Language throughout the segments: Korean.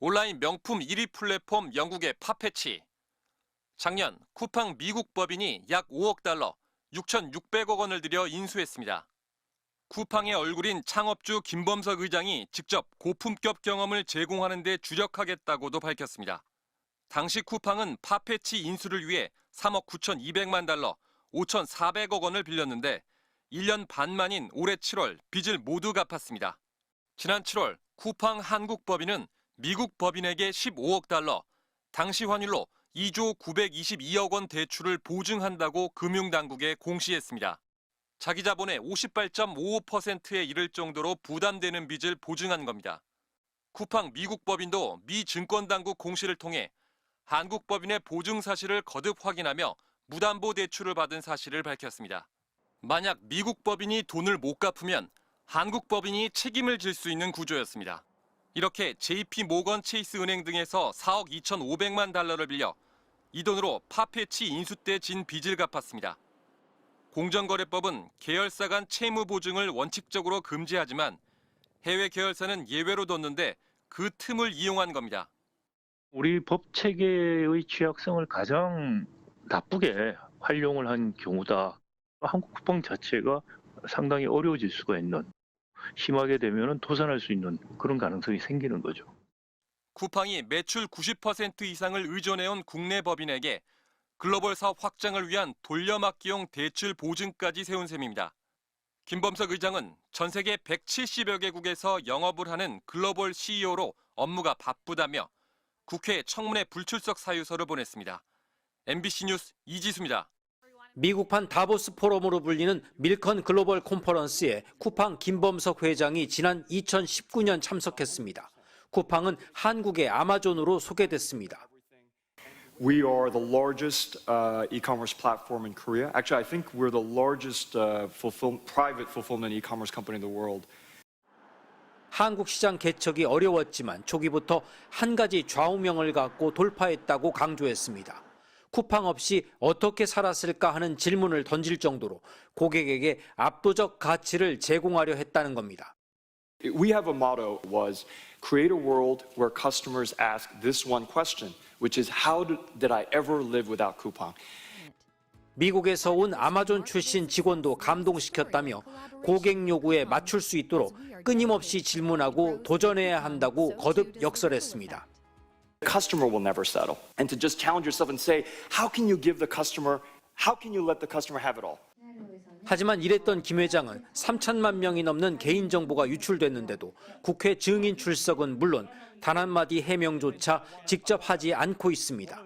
온라인 명품 1위 플랫폼 영국의 팝패치. 작년 쿠팡 미국 법인이 약 5억 달러, 6,600억 원을 들여 인수했습니다. 쿠팡의 얼굴인 창업주 김범석 의장이 직접 고품격 경험을 제공하는 데 주력하겠다고도 밝혔습니다. 당시 쿠팡은 팝패치 인수를 위해 3억 9,200만 달러, 5,400억 원을 빌렸는데 1년 반 만인 올해 7월 빚을 모두 갚았습니다. 지난 7월 쿠팡 한국 법인은 미국 법인에게 15억 달러, 당시 환율로 2조 922억 원 대출을 보증한다고 금융당국에 공시했습니다. 자기 자본의 58.55%에 이를 정도로 부담되는 빚을 보증한 겁니다. 쿠팡 미국 법인도 미 증권당국 공시를 통해 한국 법인의 보증 사실을 거듭 확인하며 무담보 대출을 받은 사실을 밝혔습니다. 만약 미국 법인이 돈을 못 갚으면 한국 법인이 책임을 질 수 있는 구조였습니다. 이렇게 JP 모건 체이스 은행 등에서 4억 2,500만 달러를 빌려 이 돈으로 팝패치 인수 때 진 빚을 갚았습니다. 공정거래법은 계열사 간 채무 보증을 원칙적으로 금지하지만 해외 계열사는 예외로 뒀는데 그 틈을 이용한 겁니다. 우리 법 체계의 취약성을 가장 나쁘게 활용을 한 경우다. 한국 쿠팡 자체가 상당히 어려워질 수가 있는, 심하게 되면 도산할 수 있는 그런 가능성이 생기는 거죠. 쿠팡이 매출 90% 이상을 의존해온 국내 법인에게 글로벌 사업 확장을 위한 돌려막기용 대출 보증까지 세운 셈입니다. 김범석 의장은 전 세계 170여 개국에서 영업을 하는 글로벌 CEO로 업무가 바쁘다며 국회 청문회 불출석 사유서를 보냈습니다. MBC 뉴스 이지수입니다. 미국판 다보스 포럼으로 불리는 밀컨 글로벌 컨퍼런스에 쿠팡 김범석 회장이 지난 2019년 참석했습니다. 쿠팡은 한국의 아마존으로 소개됐습니다. We are the largest e-commerce platform in Korea. Actually, I think we're the largest private fulfillment e-commerce company in the world. 한국 시장 개척이 어려웠지만 초기부터 한 가지 좌우명을 갖고 돌파했다고 강조했습니다. 쿠팡 없이 어떻게 살았을까 하는 질문을 던질 정도로 고객에게 압도적 가치를 제공하려 했다는 겁니다. We have a motto was create a world where customers ask this one question, which is how did I ever live without Coupang? 미국에서 온 아마존 출신 직원도 감동시켰다며 고객 요구에 맞출 수 있도록 끊임없이 질문하고 도전해야 한다고 거듭 역설했습니다. The customer will never settle. And to just challenge yourself and say, how can you give the customer, how can you let the customer have it all? 하지만 이랬던 김 회장은 3천만 명이 넘는 개인정보가 유출됐는데도 국회 증인 출석은 물론 단 한마디 해명조차 직접 하지 않고 있습니다.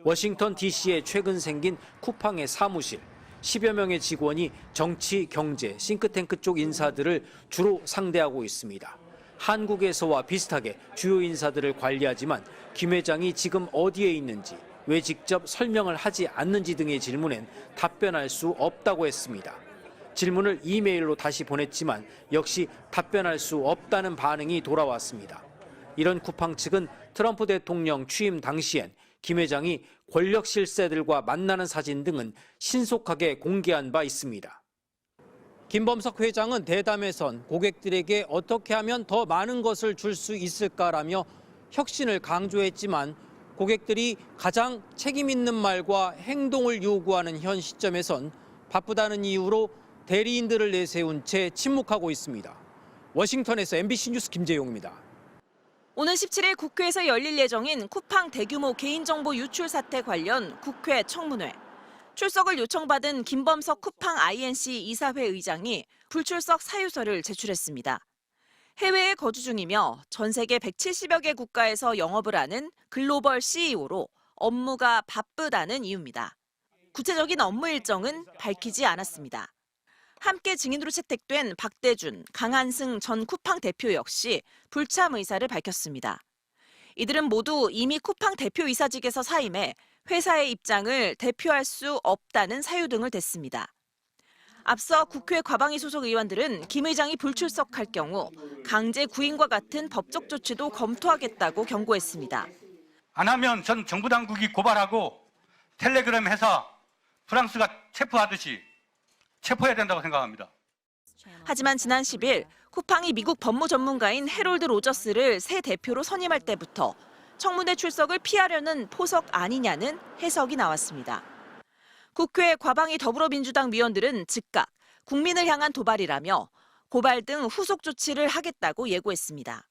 워싱턴 DC에 최근 생긴 쿠팡의 사무실, 10여 명의 직원이 정치, 경제, 싱크탱크 쪽 인사들을 주로 상대하고 있습니다. 한국에서와 비슷하게 주요 인사들을 관리하지만 김 회장이 지금 어디에 있는지, 왜 직접 설명을 하지 않는지 등의 질문엔 답변할 수 없다고 했습니다. 질문을 이메일로 다시 보냈지만 역시 답변할 수 없다는 반응이 돌아왔습니다. 이런 쿠팡 측은 트럼프 대통령 취임 당시엔 김 회장이 권력 실세들과 만나는 사진 등은 신속하게 공개한 바 있습니다. 김범석 회장은 대담에선 고객들에게 어떻게 하면 더 많은 것을 줄 수 있을까라며 혁신을 강조했지만 고객들이 가장 책임 있는 말과 행동을 요구하는 현 시점에선 바쁘다는 이유로 대리인들을 내세운 채 침묵하고 있습니다. 워싱턴에서 MBC 뉴스 김재용입니다. 오는 17일 국회에서 열릴 예정인 쿠팡 대규모 개인정보 유출 사태 관련 국회 청문회. 출석을 요청받은 김범석 쿠팡 INC 이사회 의장이 불출석 사유서를 제출했습니다. 해외에 거주 중이며 전 세계 170여 개 국가에서 영업을 하는 글로벌 CEO로 업무가 바쁘다는 이유입니다. 구체적인 업무 일정은 밝히지 않았습니다. 함께 증인으로 채택된 박대준, 강한승 전 쿠팡 대표 역시 불참 의사를 밝혔습니다. 이들은 모두 이미 쿠팡 대표이사직에서 사임해 회사의 입장을 대표할 수 없다는 사유 등을 댔습니다. 앞서 국회 과방위 소속 의원들은 김 의장이 불출석할 경우 강제 구인과 같은 법적 조치도 검토하겠다고 경고했습니다. 안 하면 전 정부 당국이 고발하고 텔레그램 회사 프랑스가 체포하듯이 체포해야 된다고 생각합니다. 하지만 지난 10일 쿠팡이 미국 법무 전문가인 해롤드 로저스를 새 대표로 선임할 때부터 청문회 출석을 피하려는 포석 아니냐는 해석이 나왔습니다. 국회 과방위 더불어민주당 위원들은 즉각 국민을 향한 도발이라며 고발 등 후속 조치를 하겠다고 예고했습니다.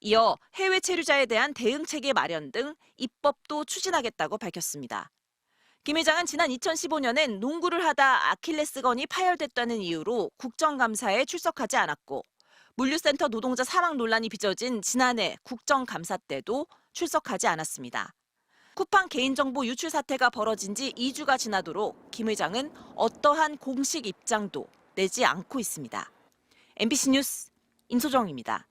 이어 해외 체류자에 대한 대응 체계 마련 등 입법도 추진하겠다고 밝혔습니다. 김 회장은 지난 2015년엔 농구를 하다 아킬레스건이 파열됐다는 이유로 국정감사에 출석하지 않았고 물류센터 노동자 사망 논란이 빚어진 지난해 국정감사 때도 출석하지 않았습니다. 쿠팡 개인정보 유출 사태가 벌어진 지 2주가 지나도록 김 회장은 어떠한 공식 입장도 내지 않고 있습니다. MBC 뉴스 임소정입니다.